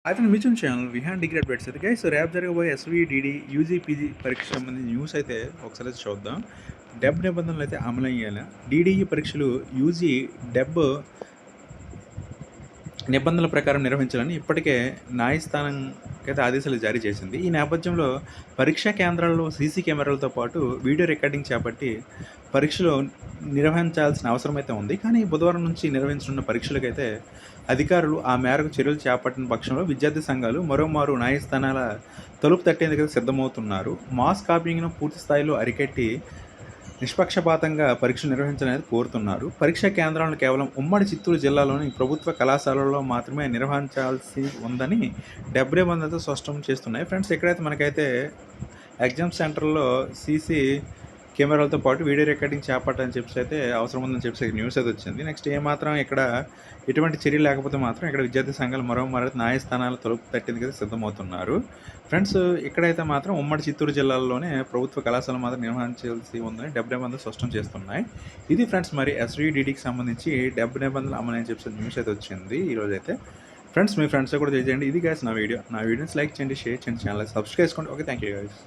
అయితే మీ channel Vihaan degree updates అయితే guys రేపు జరగబోయే ఎస్వి డిడి యూజీ పీజీ పరీక్షకు సంబంధించిన న్యూస్ అయితే ఒకసారి చూద్దాం. డెబ్ నిబంధనలు అయితే అమలయ్యేలా డిడిఈ పరీక్షలు యూజీ డెబ్ నిబంధనల ప్రకారం నిర్వహించాలని ఇప్పటికే న్యాయస్థానంకైతే ఆదేశాలు జారీ చేసింది. ఈ నేపథ్యంలో పరీక్షా కేంద్రాల్లో సీసీ కెమెరాలతో పాటు వీడియో రికార్డింగ్ చేపట్టి పరీక్షలు నిర్వహించాల్సిన అవసరం అయితే ఉంది. కానీ బుధవారం నుంచి నిర్వహించనున్న పరీక్షలకైతే అధికారులు ఆ మేరకు చర్యలు చేపట్టిన పక్షంలో విద్యార్థి సంఘాలు మరోమారు న్యాయస్థానాల తలుపు తట్టేందుకు సిద్ధమవుతున్నారు. మాస్ కాపీయింగ్ను పూర్తి స్థాయిలో అరికట్టి నిష్పక్షపాతంగా పరీక్షలు నిర్వహించాలని కోరుతున్నారు. పరీక్షా కేంద్రాలను కేవలం ఉమ్మడి చిత్తూరు జిల్లాలోని ప్రభుత్వ కళాశాలల్లో మాత్రమే నిర్వహించాల్సి ఉందని 70 మందితో స్పష్టం చేస్తున్నాయి. ఫ్రెండ్స్, ఎక్కడైతే మనకైతే ఎగ్జామ్ సెంటర్లో సీసీ కెమెరాలతో పాటు వీడియో రికార్డింగ్ చేపట్టాలని చెప్పేసి అయితే అవసరం ఉందని చెప్పేసి న్యూస్ అయితే వచ్చింది. నెక్స్ట్ ఏమాత్రం ఇక్కడ ఎటువంటి చర్య లేకపోతే మాత్రం ఇక్కడ విద్యార్థి సంఘాలు మరో న్యాయస్థానాల తలుపు తట్టేందుకు సిద్ధమవుతున్నారు. ఫ్రెండ్స్, ఇక్కడైతే మాత్రం ఉమ్మడి చిత్తూరు జిల్లాలోనే ప్రభుత్వ కళాశాల మాత్రం నిర్వహించాల్సి ఉందని 70 మంది స్పష్టం చేస్తున్నాయి. ఇది ఫ్రెండ్స్, మరి ఎస్విడిడికి సంబంధించి 70 నిబంధనలు అమలని చెప్పేసి న్యూస్ అయితే వచ్చింది ఈరోజైతే. ఫ్రెండ్స్, మీ ఫ్రెండ్స్ కూడా చేయండి. ఇది గైస్ నా వీడియోని లైక్ చేయండి, షేర్ చేయండి, ఛానల్ సబ్స్క్రైబ్ చేసుకోండి. Okay, thank you guys.